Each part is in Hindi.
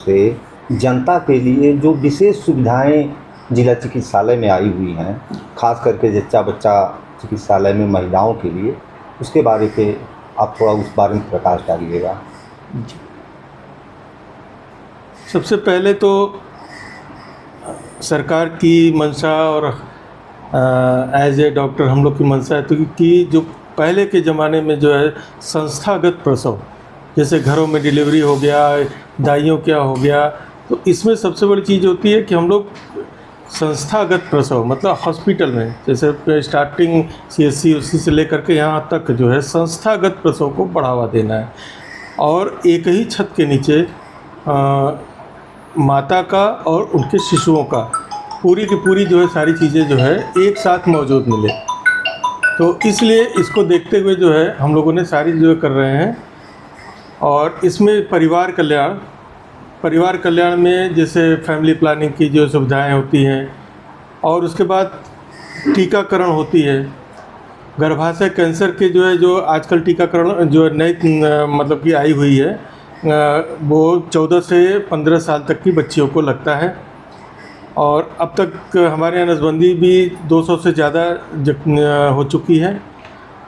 से जनता के लिए जो विशेष सुविधाएं जिला चिकित्सालय में आई हुई हैं, खास करके जच्चा बच्चा चिकित्सालय में महिलाओं के लिए, उसके बारे पे आप थोड़ा उस बारे में प्रकाश डालिएगा। सबसे पहले तो सरकार की मंशा और एज ए डॉक्टर हम लोग की मंशा है तो कि जो पहले के ज़माने में जो है संस्थागत प्रसव, जैसे घरों में डिलीवरी हो गया, दाइयों क्या हो गया, तो इसमें सबसे बड़ी चीज़ होती है कि हम लोग संस्थागत प्रसव मतलब हॉस्पिटल में, जैसे स्टार्टिंग CSC उसी से लेकर के यहाँ तक जो है संस्थागत प्रसव को बढ़ावा देना है। और एक ही छत के नीचे माता का और उनके शिशुओं का पूरी की पूरी जो है सारी चीज़ें जो है एक साथ मौजूद मिले। तो इसलिए इसको देखते हुए जो है हम लोगों ने सारी चीज़ें कर रहे हैं। और इसमें परिवार कल्याण में जैसे फैमिली प्लानिंग की जो सुविधाएं होती हैं, और उसके बाद टीकाकरण होती है। गर्भाशय कैंसर के जो आजकल टीकाकरण जो नई मतलब कि आई हुई है, वो 14 से 15 साल तक की बच्चियों को लगता है। और अब तक हमारे यहाँ नसबंदी भी 200 से ज़्यादा हो चुकी है।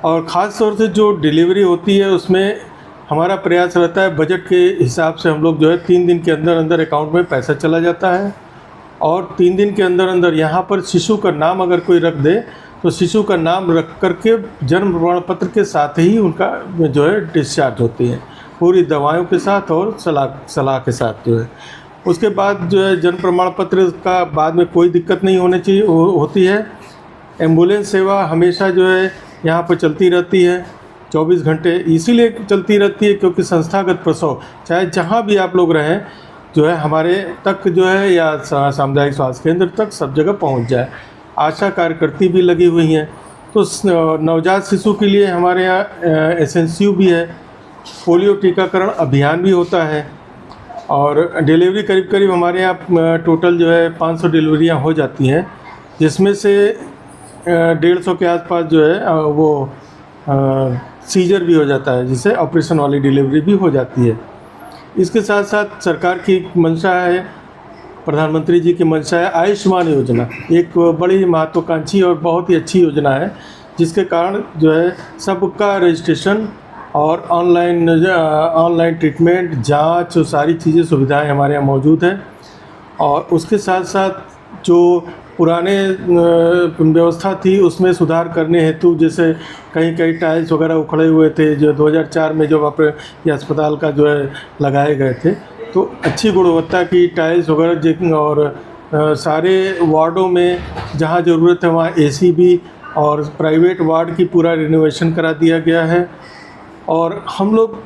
और ख़ास तौर से जो डिलीवरी होती है उसमें हमारा प्रयास रहता है, बजट के हिसाब से हम लोग जो है 3 दिन के अंदर अंदर अकाउंट में पैसा चला जाता है। और 3 दिन के अंदर अंदर यहाँ पर शिशु का नाम अगर कोई रख दे तो शिशु का नाम रख करके जन्म प्रमाण पत्र के साथ ही उनका जो है डिस्चार्ज होती है, पूरी दवाओं के साथ और सलाह के साथ जो है। उसके बाद जो है जन्म प्रमाण पत्र का बाद में कोई दिक्कत नहीं होनी चाहिए होती है। एम्बुलेंस सेवा हमेशा जो है यहाँ पर चलती रहती है 24 घंटे, इसीलिए चलती रहती है क्योंकि संस्थागत प्रसव चाहे जहाँ भी आप लोग रहें जो है हमारे तक जो है या सामुदायिक स्वास्थ्य केंद्र तक सब जगह पहुँच जाए। आशा कार्यकर्ती भी लगी हुई हैं। तो नवजात शिशु के लिए हमारे यहाँ SNCU भी है, पोलियो टीकाकरण अभियान भी होता है। और डिलीवरी करीब करीब हमारे यहाँ टोटल जो है 500 डिलीवरियाँ हो जाती हैं, जिसमें से 150 के आसपास जो है वो सीजर भी हो जाता है, जिससे ऑपरेशन वाली डिलीवरी भी हो जाती है। इसके साथ साथ सरकार की मंशा है, प्रधानमंत्री जी की मंशा है आयुष्मान योजना, एक बड़ी महत्वाकांक्षी और बहुत ही अच्छी योजना है, जिसके कारण जो है सबका रजिस्ट्रेशन और ऑनलाइन ट्रीटमेंट, जांच, सारी चीज़ें सुविधाएं हमारे यहाँ मौजूद हैं। और उसके साथ साथ जो पुराने व्यवस्था थी उसमें सुधार करने हेतु, जैसे कहीं टाइल्स वगैरह उखड़े हुए थे जो 2004 में जो ये अस्पताल का जो है लगाए गए थे, तो अच्छी गुणवत्ता की टाइल्स वगैरह और सारे वार्डों में जहाँ ज़रूरत है वहाँ AC भी, और प्राइवेट वार्ड की पूरा रिनोवेशन करा दिया गया है। और हम लोग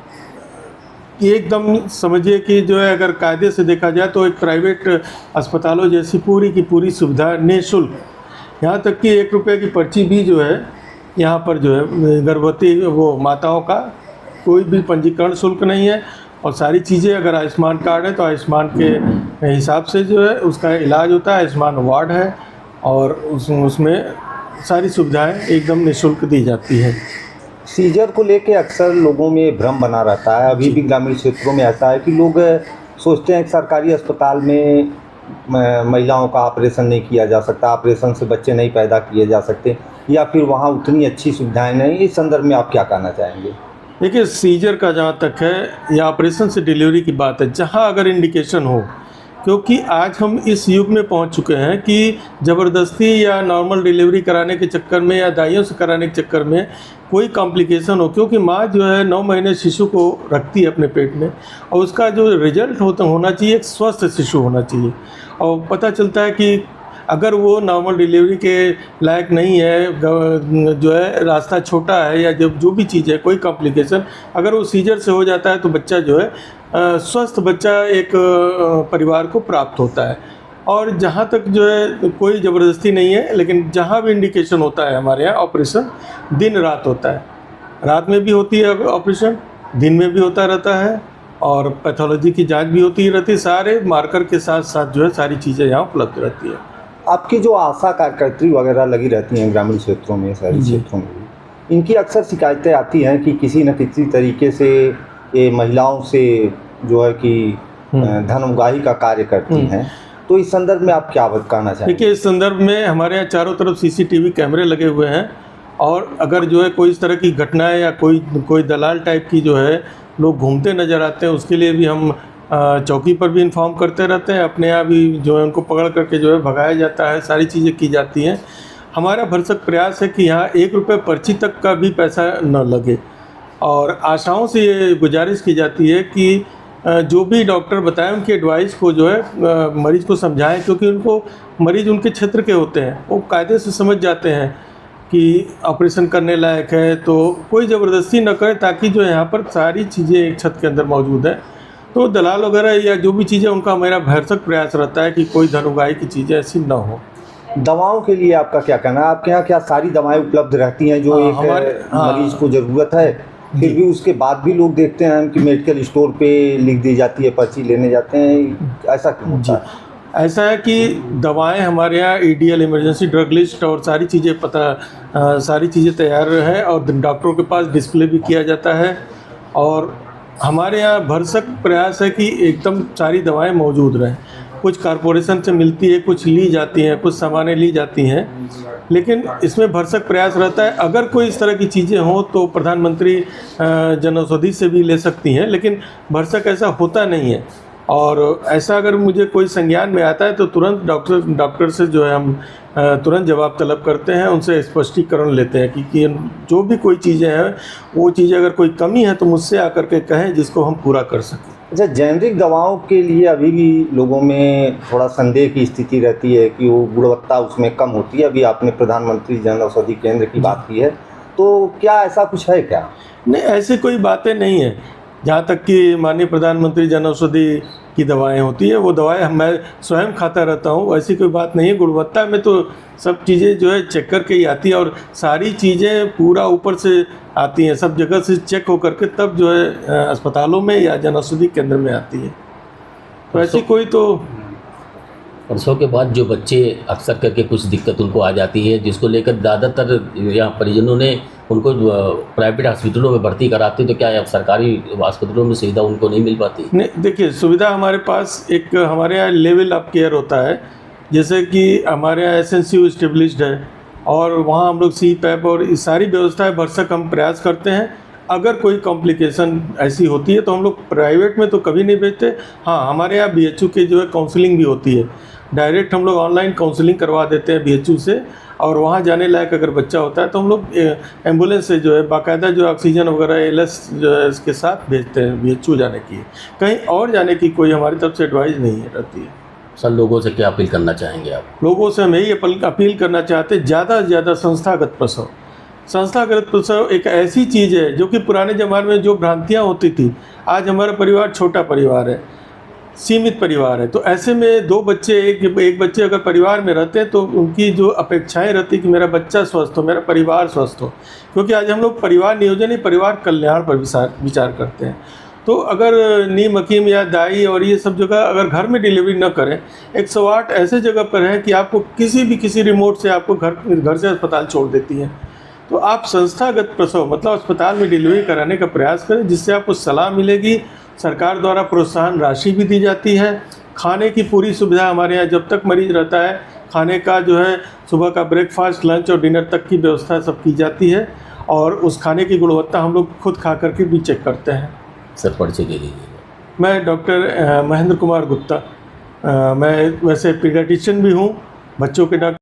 एकदम समझिए कि जो है अगर कायदे से देखा जाए तो एक प्राइवेट अस्पतालों जैसी पूरी की पूरी सुविधा निःशुल्क, यहाँ तक कि 1 रुपये की पर्ची भी जो है यहाँ पर जो है गर्भवती वो माताओं का कोई भी पंजीकरण शुल्क नहीं है। और सारी चीज़ें अगर आयुष्मान कार्ड है तो आयुष्मान के हिसाब से जो है उसका इलाज होता है। आयुष्मान वार्ड है और उसमें सारी सुविधाएं एकदम निःशुल्क दी जाती है। सीजर को लेके अक्सर लोगों में भ्रम बना रहता है, अभी भी ग्रामीण क्षेत्रों में ऐसा है कि लोग सोचते हैं कि सरकारी अस्पताल में महिलाओं का ऑपरेशन नहीं किया जा सकता, ऑपरेशन से बच्चे नहीं पैदा किए जा सकते, या फिर वहाँ उतनी अच्छी सुविधाएं नहीं। इस संदर्भ में आप क्या कहना चाहेंगे? देखिए, सीजर का जहाँ तक है या ऑपरेशन से डिलीवरी की बात है, जहाँ अगर इंडिकेशन हो, क्योंकि आज हम इस युग में पहुंच चुके हैं कि ज़बरदस्ती या नॉर्मल डिलीवरी कराने के चक्कर में या दाइयों से कराने के चक्कर में कोई कॉम्प्लिकेशन हो, क्योंकि माँ जो है 9 महीने शिशु को रखती है अपने पेट में, और उसका जो रिजल्ट होना चाहिए एक स्वस्थ शिशु होना चाहिए। और पता चलता है कि अगर वो नॉर्मल डिलीवरी के लायक नहीं है, जो है रास्ता छोटा है, या जब जो भी चीज़ है कोई कॉम्प्लिकेशन अगर वो सीजर से हो जाता है तो बच्चा जो है स्वस्थ बच्चा एक परिवार को प्राप्त होता है। और जहाँ तक जो है कोई ज़बरदस्ती नहीं है, लेकिन जहाँ भी इंडिकेशन होता है हमारे यहाँ ऑपरेशन दिन रात होता है, रात में भी होती है ऑपरेशन, दिन में भी होता रहता है, और पैथोलॉजी की जांच भी होती रहती है। सारे मार्कर के साथ साथ जो है सारी चीज़ें यहाँ उपलब्ध रहती है। आपकी जो आशा कार्यकर्त्री वगैरह लगी रहती हैं ग्रामीण क्षेत्रों में, शहरी क्षेत्रों में, इनकी अक्सर शिकायतें आती हैं कि किसी न किसी तरीके से ये महिलाओं से जो है कि धन उगाही का कार्य करती हैं, तो इस संदर्भ में आप क्या कहना चाहेंगे? देखिए, इस संदर्भ में हमारे यहाँ चारों तरफ सीसीटीवी कैमरे लगे हुए हैं, और अगर जो है कोई इस तरह की घटनाएं या कोई दलाल टाइप की जो है लोग घूमते नज़र आते हैं, उसके लिए भी हम चौकी पर भी इन्फॉर्म करते रहते हैं। अपने यहाँ भी जो है उनको पकड़ करके जो है भगाया जाता है, सारी चीज़ें की जाती हैं। हमारा भरसक प्रयास है कि यहाँ 1 रुपये पर्ची तक का भी पैसा न लगे, और आशाओं से ये गुजारिश की जाती है कि जो भी डॉक्टर बताएं उनकी एडवाइस को जो है मरीज़ को समझाएं, क्योंकि उनको मरीज़ उनके क्षेत्र के होते हैं, वो कायदे से समझ जाते हैं कि ऑपरेशन करने लायक है, तो कोई ज़बरदस्ती न करें, ताकि जो यहाँ पर सारी चीज़ें एक छत के अंदर मौजूद है। तो दलाल वगैरह या जो भी चीज़ें, उनका मेरा भरसक प्रयास रहता है कि कोई धन उगाही की चीज़ें ऐसी न हो। दवाओं के लिए आपका क्या कहना है? आपके यहाँ क्या सारी दवाएं उपलब्ध रहती हैं जो एक मरीज को ज़रूरत है, फिर भी उसके बाद भी लोग देखते हैं कि मेडिकल स्टोर पे लिख दी जाती है, पर्ची लेने जाते हैं, ऐसा क्यों होता है? ऐसा है कि दवाएं हमारे यहाँ EDL इमरजेंसी ड्रग लिस्ट और सारी चीज़ें तैयार है, और डॉक्टरों के पास डिस्प्ले भी किया जाता है, और हमारे यहाँ भरसक प्रयास है कि एकदम सारी दवाएं मौजूद रहें। कुछ कॉरपोरेशन से मिलती है, कुछ ली जाती हैं, कुछ सामानें ली जाती हैं, लेकिन इसमें भरसक प्रयास रहता है। अगर कोई इस तरह की चीज़ें हों तो प्रधानमंत्री जन औषधि से भी ले सकती हैं, लेकिन भरसक ऐसा होता नहीं है। और ऐसा अगर मुझे कोई संज्ञान में आता है तो तुरंत डॉक्टर से जो है हम तुरंत जवाब तलब करते हैं, उनसे स्पष्टीकरण लेते हैं कि जो भी कोई चीज़ें हैं, वो चीज़ें अगर कोई कमी है तो मुझसे आकर के कहें, जिसको हम पूरा कर सकें। अच्छा, जेनरिक दवाओं के लिए अभी भी लोगों में थोड़ा संदेह की स्थिति रहती है कि वो गुणवत्ता उसमें कम होती है। अभी आपने प्रधानमंत्री जन औषधि केंद्र की बात की है, तो क्या ऐसा कुछ है क्या? नहीं, ऐसी कोई बातें नहीं है। जहाँ तक कि माननीय प्रधानमंत्री जन औषधि की दवाएं होती है, वो दवाएं मैं स्वयं खाता रहता हूँ, ऐसी कोई बात नहीं है। गुणवत्ता में तो सब चीज़ें जो है चेक करके ही आती है, और सारी चीज़ें पूरा ऊपर से आती हैं, सब जगह से चेक हो करके तब जो है अस्पतालों में या जन औषधि केंद्र में आती है। तो ऐसी कोई तो प्रसव के बाद जो बच्चे अक्सर करके कुछ दिक्कत उनको आ जाती है, जिसको लेकर ज़्यादातर यहाँ परिजनों ने उनको प्राइवेट हॉस्पिटलों में भर्ती कराते, तो क्या सरकारी अस्पतालों में सुविधा उनको नहीं मिल पाती? नहीं, देखिए, सुविधा हमारे पास एक हमारे यहाँ लेवल ऑफ केयर होता है, जैसे कि हमारे यहाँ SNCU इस्टेब्लिश्ड है, और वहाँ हम लोग CPAP और इस सारी व्यवस्थाएं भरसक हम प्रयास करते हैं। अगर कोई कॉम्प्लिकेशन ऐसी होती है तो हम लोग प्राइवेट में तो कभी नहीं भेजते। हाँ, हमारे यहाँ BHU की जो है काउंसलिंग भी होती है, डायरेक्ट हम लोग ऑनलाइन काउंसलिंग करवा देते हैं BHU से, और वहाँ जाने लायक अगर बच्चा होता है तो हम लोग एम्बुलेंस से जो है बाकायदा जो ऑक्सीजन वगैरह LS जो है इसके साथ भेजते हैं BHU जाने की। कहीं और जाने की कोई हमारी तरफ से एडवाइस नहीं रहती है। सर, लोगों से क्या अपील करना चाहेंगे आप? लोगों से हम यही अपील करना चाहते हैं, ज़्यादा से ज़्यादा संस्थागत प्रसव। संस्थागत प्रसव एक ऐसी चीज़ है जो कि पुराने ज़माने में जो भ्रांतियाँ होती थी, आज हमारा परिवार छोटा परिवार है, सीमित परिवार है, तो ऐसे में 2 बच्चे एक बच्चे अगर परिवार में रहते हैं तो उनकी जो अपेक्षाएं रहती कि मेरा बच्चा स्वस्थ हो, मेरा परिवार स्वस्थ हो, क्योंकि आज हम लोग परिवार नियोजन ही परिवार कल्याण पर विचार करते हैं। तो अगर नीम हकीम या दाई और ये सब जगह अगर घर में डिलीवरी न करें, 108 ऐसे जगह पर है कि आपको किसी रिमोट से आपको घर से अस्पताल छोड़ देती है। तो आप संस्थागत प्रसव मतलब अस्पताल में डिलीवरी कराने का प्रयास करें, जिससे आपको सलाह मिलेगी। सरकार द्वारा प्रोत्साहन राशि भी दी जाती है। खाने की पूरी सुविधा हमारे यहाँ जब तक मरीज रहता है, खाने का जो है सुबह का ब्रेकफास्ट, लंच और डिनर तक की व्यवस्था सब की जाती है, और उस खाने की गुणवत्ता हम लोग खुद खा करके भी चेक करते हैं। सर, परिचय दे दीजिए। मैं डॉक्टर महेंद्र कुमार गुप्ता, मैं वैसे पीडियाट्रिशियन भी हूँ, बच्चों के डॉक्टर।